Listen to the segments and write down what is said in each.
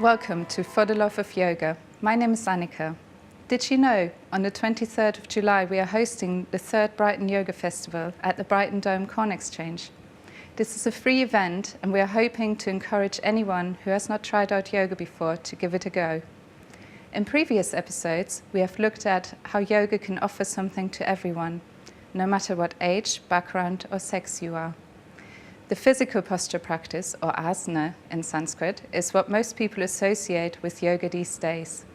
Welcome to For the Love of Yoga. My name is Anika. Did you know on the 23rd of July we are hosting the 3rd Brighton Yoga Festival at the Brighton Dome Corn Exchange? This is a free event and we are hoping to encourage anyone who has not tried out yoga before to give it a go. In previous episodes, we have looked at how yoga can offer something to everyone, no matter what age, background or sex you are. The physical posture practice, or asana in Sanskrit, is what most people associate with yoga these days.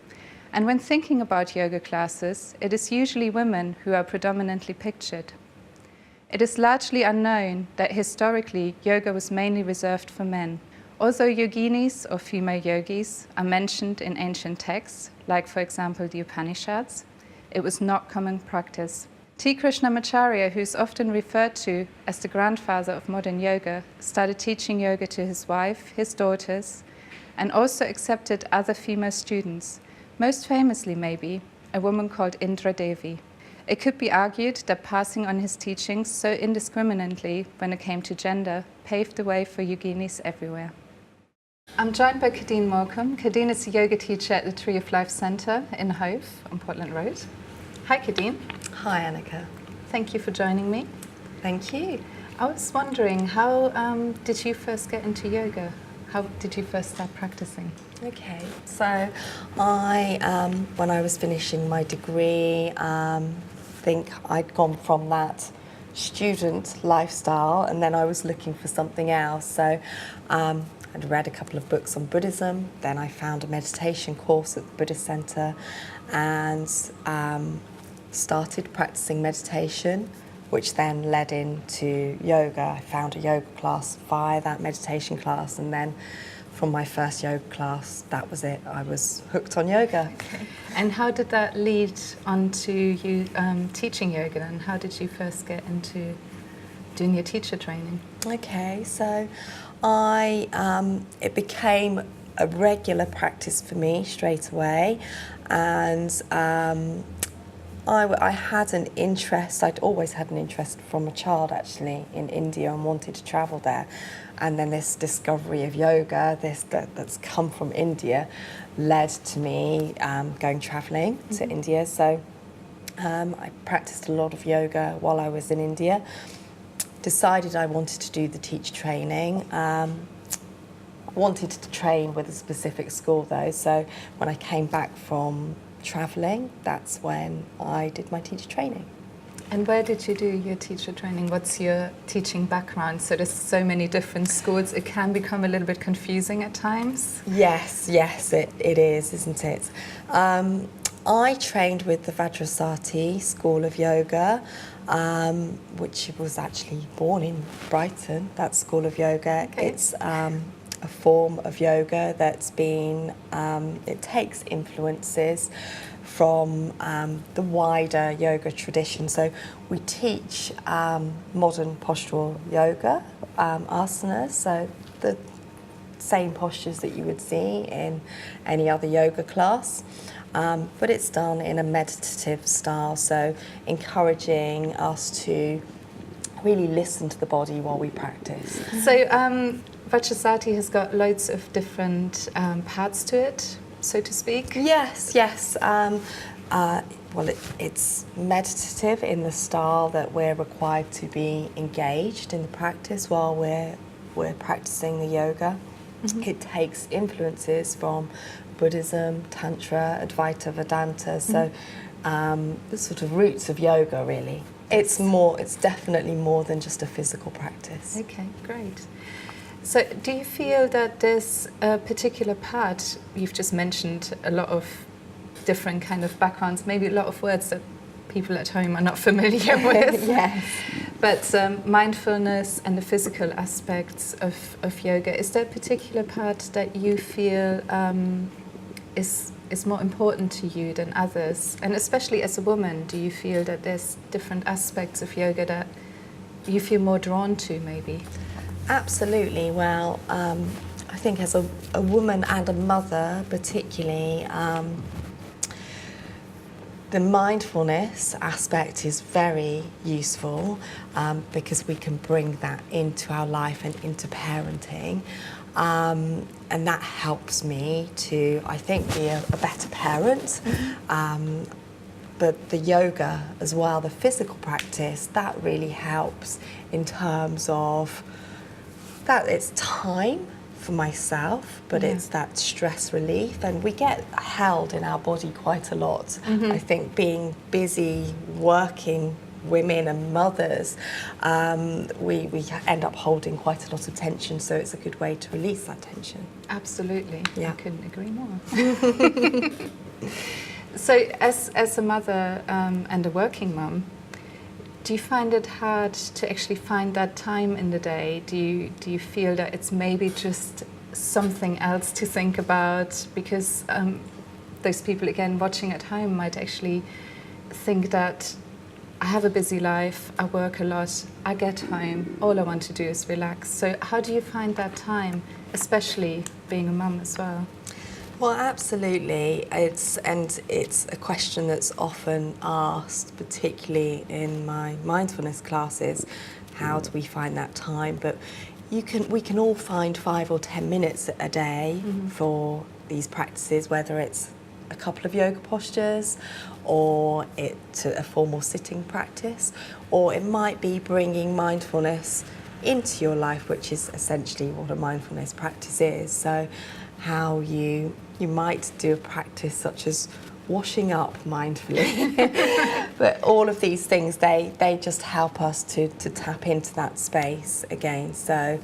And when thinking about yoga classes, it is usually women who are predominantly pictured. It is largely unknown that historically yoga was mainly reserved for men. Although yoginis or female yogis are mentioned in ancient texts, like for example the Upanishads, it was not common practice. T. Krishnamacharya, who is often referred to as the grandfather of modern yoga, started teaching yoga to his wife, his daughters, and also accepted other female students, most famously maybe a woman called Indra Devi. It could be argued that passing on his teachings so indiscriminately when it came to gender paved the way for yoginis everywhere. I'm joined by Khadine Morcom. Khadine is a yoga teacher at the Tree of Life Centre in Hove on Portland Road. Hi Khadine. Hi Anika. Thank you for joining me. Thank you. I was wondering, how did you first get into yoga? How did you first start practicing? Okay, so when I was finishing my degree, think I'd gone from that student lifestyle and then I was looking for something else. So I'd read a couple of books on Buddhism, then I found a meditation course at the Buddhist Centre and started practicing meditation, which then led into yoga. I found a yoga class via that meditation class, and then from my first yoga class, that was it. I was hooked on yoga. Okay. And how did that lead on to you teaching yoga then? How did you first get into doing your teacher training? Okay, so it became a regular practice for me straight away, and I had an interest, I'd always had an interest from a child actually in India and wanted to travel there. And then this discovery of yoga, that's come from India, led to me going travelling to India. So I practiced a lot of yoga while I was in India. Decided I wanted to do the teacher training. Wanted to train with a specific school though, so when I came back from travelling, that's when I did my teacher training. And where did you do your teacher training? What's your teaching background? So there's so many different schools, it can become a little bit confusing at times. Yes, it is, isn't it? I trained with the Vajrasati School of Yoga, which was actually born in Brighton, that School of Yoga. Okay. It's a form of yoga that's been, it takes influences from the wider yoga tradition. So we teach modern postural yoga, asanas, so the same postures that you would see in any other yoga class, but it's done in a meditative style, so encouraging us to really listen to the body while we practice. So Vajrasati has got loads of different parts to it, so to speak. Yes. Well, it's meditative in the style that we're required to be engaged in the practice while we're practicing the yoga. Mm-hmm. It takes influences from Buddhism, Tantra, Advaita Vedanta, so the sort of roots of yoga really. It's definitely more than just a physical practice. Okay, great. So do you feel that there's a particular part, you've just mentioned a lot of different kind of backgrounds, maybe a lot of words that people at home are not familiar with. Yes. But mindfulness and the physical aspects of yoga, is there a particular part that you feel is more important to you than others? And especially as a woman, do you feel that there's different aspects of yoga that you feel more drawn to maybe? Absolutely. Well, I think as a woman and a mother particularly, the mindfulness aspect is very useful because we can bring that into our life and into parenting. And that helps me to, I think, be a better parent. But the yoga as well, the physical practice, that really helps in terms of that it's time for myself, but it's that stress relief, and we get held in our body quite a lot. I think being busy working women and mothers, we end up holding quite a lot of tension, so it's a good way to release that tension. Absolutely. Yeah. I couldn't agree more. So as a mother and a working mum, do you find it hard to actually find that time in the day? Do you feel that it's maybe just something else to think about? Because those people, again, watching at home might actually think that I have a busy life, I work a lot, I get home, all I want to do is relax. So how do you find that time, especially being a mum as well? Well, absolutely. It's a question that's often asked, particularly in my mindfulness classes. How do we find that time? But we can all find 5 or 10 minutes a day for these practices, whether it's a couple of yoga postures, or it's a formal sitting practice, or it might be bringing mindfulness into your life, which is essentially what a mindfulness practice is. So how you might do a practice such as washing up mindfully. But all of these things, they just help us to tap into that space again. So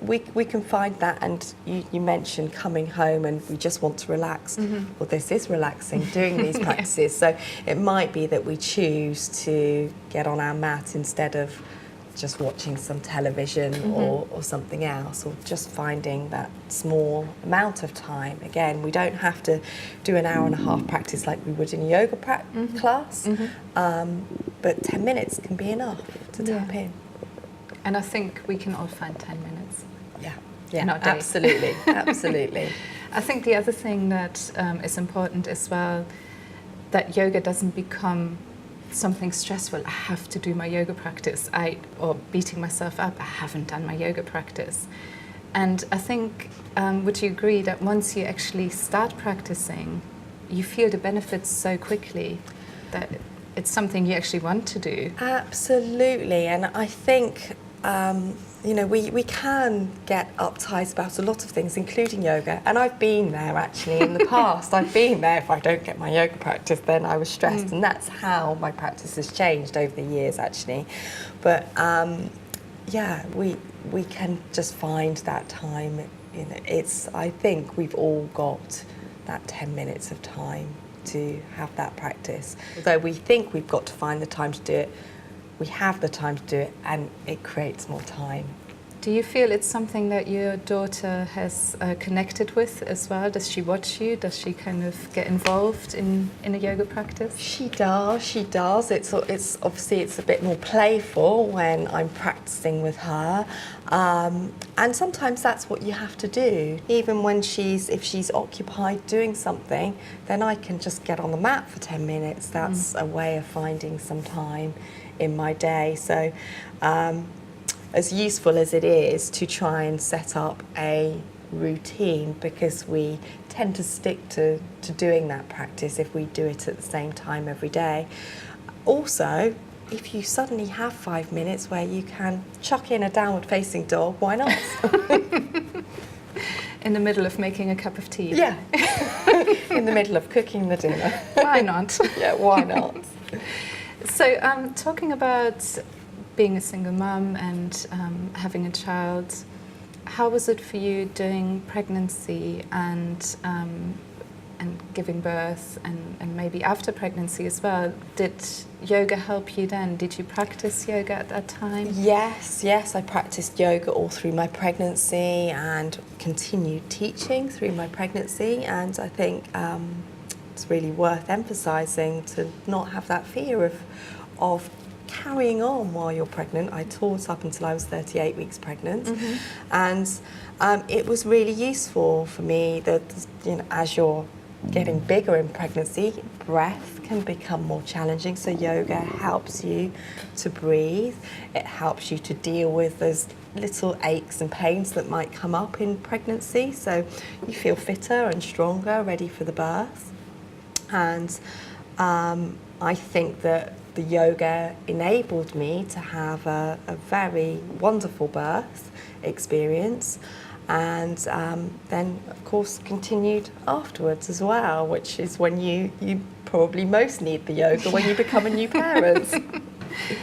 we can find that, and you mentioned coming home and we just want to relax. Well, this is relaxing, doing these practices. So it might be that we choose to get on our mat instead of just watching some television or something else, or just finding that small amount of time. Again, we don't have to do an hour and a half practice like we would in a yoga class, but 10 minutes can be enough to tap in. And I think we can all find 10 minutes. Yeah, in our day. absolutely, absolutely. I think the other thing that is important as well, that yoga doesn't become something stressful. I have to do my yoga practice, or beating myself up, I haven't done my yoga practice. And I think, would you agree that once you actually start practicing, you feel the benefits so quickly that it's something you actually want to do? Absolutely, and I think we can get uptight about a lot of things, including yoga. And I've been there actually in the past. I've been there. If I don't get my yoga practice, then I was stressed. And that's how my practice has changed over the years actually. But we can just find that time. I think we've all got that 10 minutes of time to have that practice. Although we think we've got to find the time to do it, we have the time to do it, and it creates more time. Do you feel it's something that your daughter has connected with as well? Does she watch you? Does she kind of get involved in a yoga practice? She does. It's obviously it's a bit more playful when I'm practicing with her, and sometimes that's what you have to do. Even when if she's occupied doing something, then I can just get on the mat for 10 minutes. That's a way of finding some time in my day. So as useful as it is to try and set up a routine, because we tend to stick to doing that practice if we do it at the same time every day. Also, if you suddenly have 5 minutes where you can chuck in a downward facing dog, why not? In the middle of making a cup of tea? Yeah, in the middle of cooking the dinner. Why not? Yeah, why not? So talking about being a single mum and having a child, how was it for you during pregnancy and giving birth and maybe after pregnancy as well? Did yoga help you then? Did you practice yoga at that time? Yes, I practiced yoga all through my pregnancy and continued teaching through my pregnancy, and I think it's really worth emphasising to not have that fear of carrying on while you're pregnant. I taught up until I was 38 weeks pregnant, and it was really useful for me that as you're getting bigger in pregnancy, breath can become more challenging, so yoga helps you to breathe. It helps you to deal with those little aches and pains that might come up in pregnancy. So you feel fitter and stronger, ready for the birth. And I think that the yoga enabled me to have a very wonderful birth experience, and then of course continued afterwards as well, which is when you probably most need the yoga, when you become a new parent.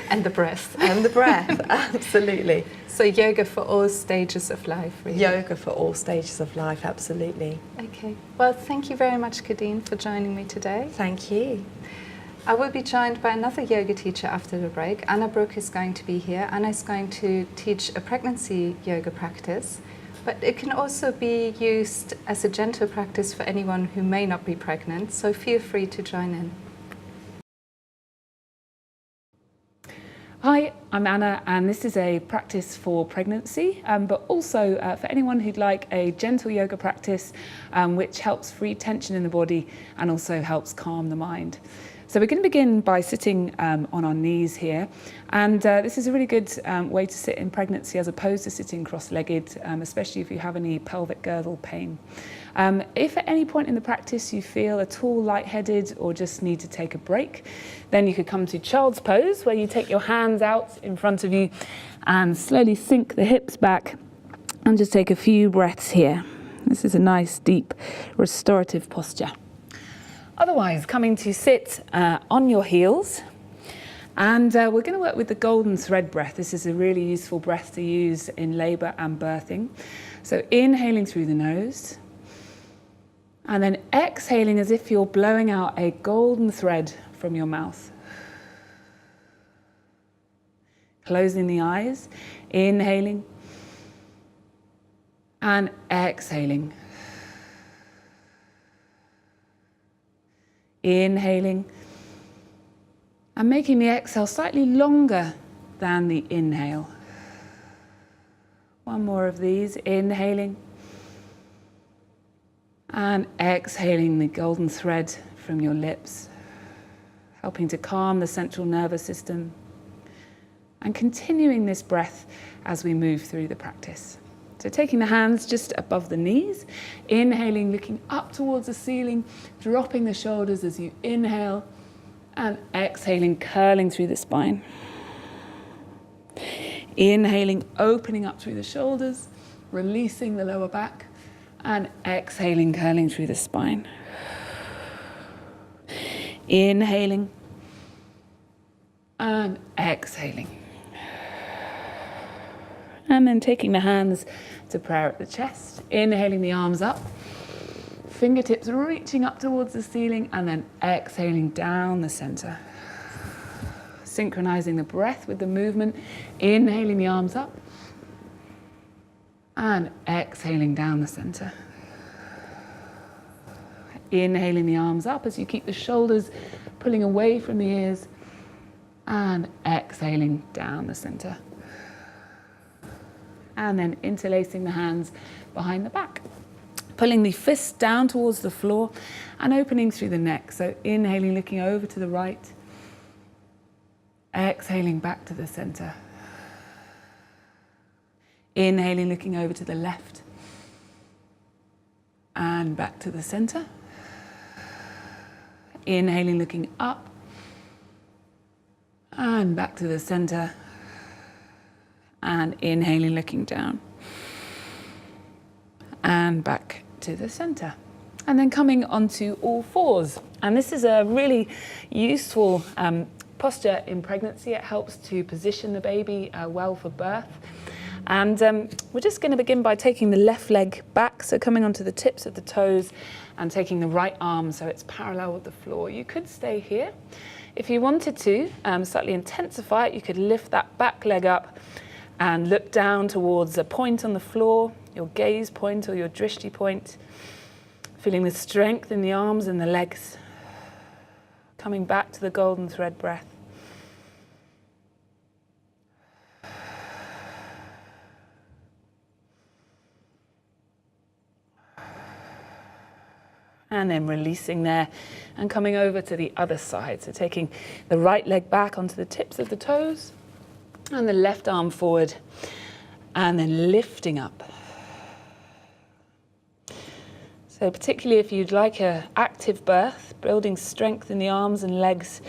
And the breath. And the breath, absolutely. So yoga for all stages of life, really. Yoga for all stages of life, absolutely. Okay. Well, thank you very much, Khadine, for joining me today. Thank you. I will be joined by another yoga teacher after the break. Anna Brook is going to be here. Anna is going to teach a pregnancy yoga practice, but it can also be used as a gentle practice for anyone who may not be pregnant, so feel free to join in. Hi, I'm Anna, and this is a practice for pregnancy, but also for anyone who'd like a gentle yoga practice which helps free tension in the body and also helps calm the mind. So we're going to begin by sitting on our knees here, and this is a really good way to sit in pregnancy as opposed to sitting cross-legged, especially if you have any pelvic girdle pain. If at any point in the practice you feel at all lightheaded or just need to take a break, then you could come to child's pose, where you take your hands out in front of you and slowly sink the hips back and just take a few breaths here. This is a nice, deep, restorative posture. Otherwise, coming to sit on your heels, and we're going to work with the golden thread breath. This is a really useful breath to use in labour and birthing. So inhaling through the nose, and then exhaling as if you're blowing out a golden thread from your mouth. Closing the eyes, inhaling, and exhaling. Inhaling and making the exhale slightly longer than the inhale. One more of these, inhaling and exhaling the golden thread from your lips, helping to calm the central nervous system, and continuing this breath as we move through the practice. So taking the hands just above the knees, inhaling, looking up towards the ceiling, dropping the shoulders as you inhale, and exhaling, curling through the spine. Inhaling, opening up through the shoulders, releasing the lower back, and exhaling, curling through the spine. Inhaling, and exhaling. And then taking the hands to prayer at the chest, inhaling the arms up, fingertips reaching up towards the ceiling, and then exhaling down the center. Synchronizing the breath with the movement, inhaling the arms up, and exhaling down the center. Inhaling the arms up as you keep the shoulders pulling away from the ears, and exhaling down the center. And then interlacing the hands behind the back. Pulling the fists down towards the floor and opening through the neck. So inhaling, looking over to the right. Exhaling back to the center. Inhaling, looking over to the left. And back to the center. Inhaling, looking up. And back to the center. And inhaling, looking down. And back to the center. And then coming onto all fours. And this is a really useful posture in pregnancy. It helps to position the baby well for birth. And we're just going to begin by taking the left leg back, so coming onto the tips of the toes and taking the right arm so it's parallel with the floor. You could stay here. If you wanted to slightly intensify it, you could lift that back leg up and look down towards a point on the floor, your gaze point or your drishti point, feeling the strength in the arms and the legs, coming back to the golden thread breath. And then releasing there and coming over to the other side. So taking the right leg back onto the tips of the toes and the left arm forward and then lifting up. So particularly if you'd like an active birth, building strength in the arms and legs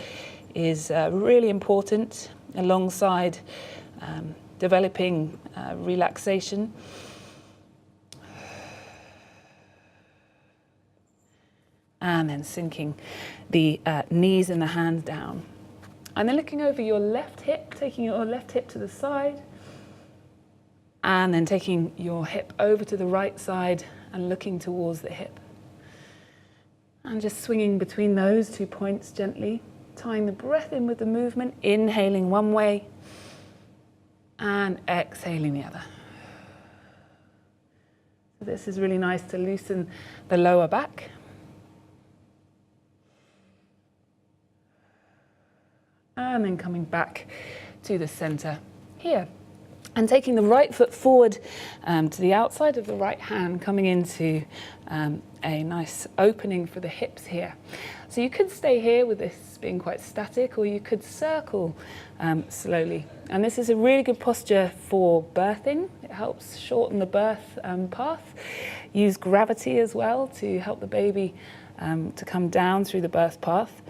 is really important, alongside developing relaxation. And then sinking the knees and the hands down. And then looking over your left hip, taking your left hip to the side, and then taking your hip over to the right side and looking towards the hip. And just swinging between those 2 points gently, tying the breath in with the movement, inhaling one way and exhaling the other. So this is really nice to loosen the lower back. And then coming back to the center here. And taking the right foot forward to the outside of the right hand, coming into a nice opening for the hips here. So you could stay here with this being quite static, or you could circle slowly. And this is a really good posture for birthing. It helps shorten the birth path. Use gravity as well to help the baby to come down through the birth path.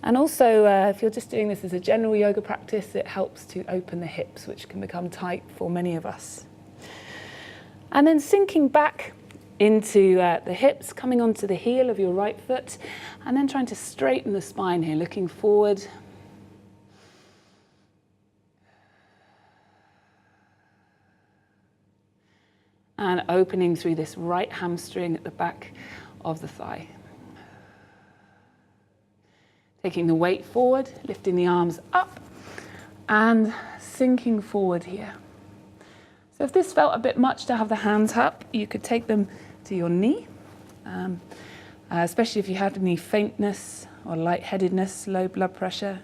And also, if you're just doing this as a general yoga practice, it helps to open the hips, which can become tight for many of us. And then sinking back into the hips, coming onto the heel of your right foot, and then trying to straighten the spine here, looking forward. And opening through this right hamstring at the back of the thigh. Taking the weight forward, lifting the arms up, and sinking forward here. So if this felt a bit much to have the hands up, you could take them to your knee, especially if you had any faintness or lightheadedness, low blood pressure.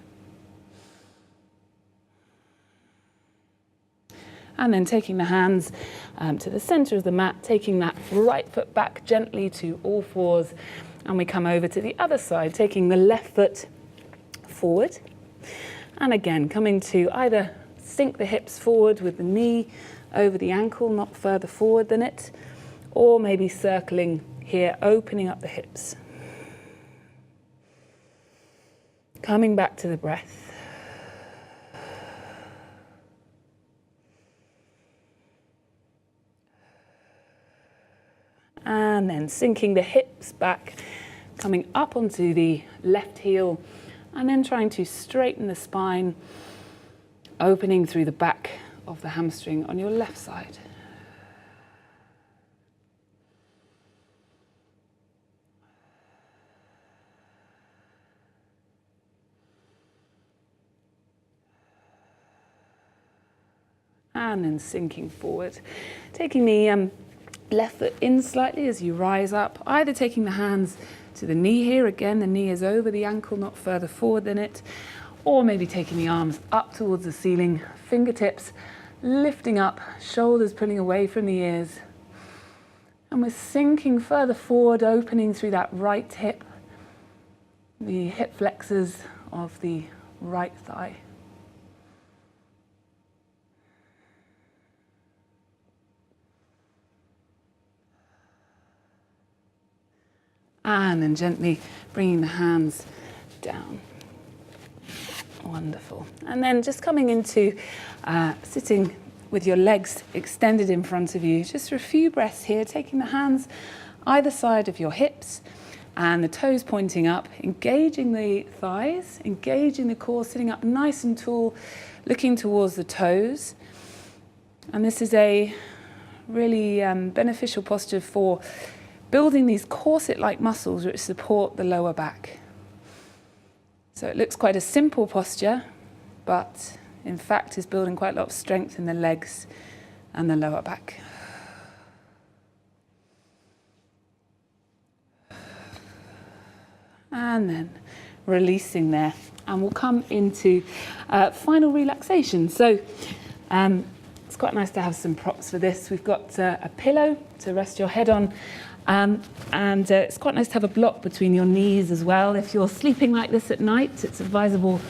And then taking the hands to the center of the mat, taking that right foot back gently to all fours, and we come over to the other side, taking the left foot forward. And again, coming to either sink the hips forward with the knee over the ankle, not further forward than it, or maybe circling here, opening up the hips. Coming back to the breath. And then sinking the hips back, coming up onto the left heel, and then trying to straighten the spine, opening through the back of the hamstring on your left side. And then sinking forward, taking the left foot in slightly as you rise up, either taking the hands to the knee here, again the knee is over the ankle, not further forward than it, or maybe taking the arms up towards the ceiling, fingertips lifting up, shoulders pulling away from the ears, and we're sinking further forward, opening through that right hip, the hip flexors of the right thigh. And then gently bringing the hands down. Wonderful. And then just coming into sitting with your legs extended in front of you, just for a few breaths here, taking the hands either side of your hips and the toes pointing up, engaging the thighs, engaging the core, sitting up nice and tall, looking towards the toes. And this is a really beneficial posture for building these corset-like muscles which support the lower back. So it looks quite a simple posture, but in fact is building quite a lot of strength in the legs and the lower back. And then releasing there. And we'll come into final relaxation. So it's quite nice to have some props for this. We've got a pillow to rest your head on. And it's quite nice to have a block between your knees as well. If you're sleeping like this at night, it's advisable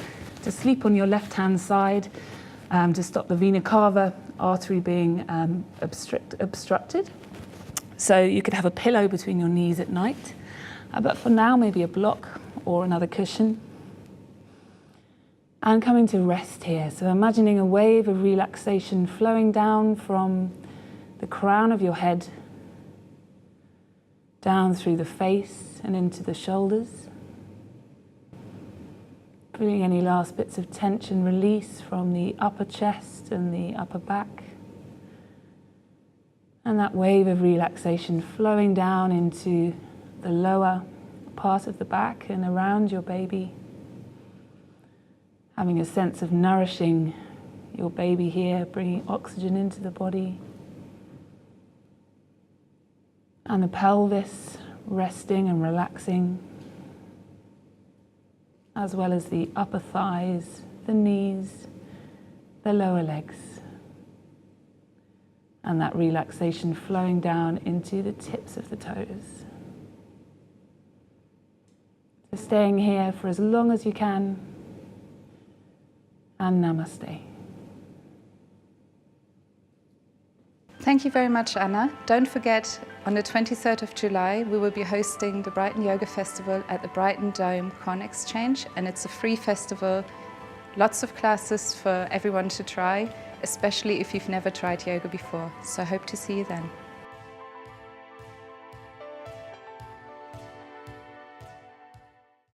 to sleep on your left-hand side. to stop the vena cava artery being obstructed. So you could have a pillow between your knees at night, but for now maybe a block or another cushion. And coming to rest here, so imagining a wave of relaxation flowing down from the crown of your head, down through the face and into the shoulders. Feeling any last bits of tension release from the upper chest and the upper back. And that wave of relaxation flowing down into the lower part of the back and around your baby. Having a sense of nourishing your baby here, bringing oxygen into the body. And the pelvis resting and relaxing, as well as the upper thighs, the knees, the lower legs. And that relaxation flowing down into the tips of the toes. So staying here for as long as you can. And namaste. Thank you very much, Anna. Don't forget, on the 23rd of July, we will be hosting the Brighton Yoga Festival at the Brighton Dome Con Exchange, and it's a free festival. Lots of classes for everyone to try, especially if you've never tried yoga before. So I hope to see you then.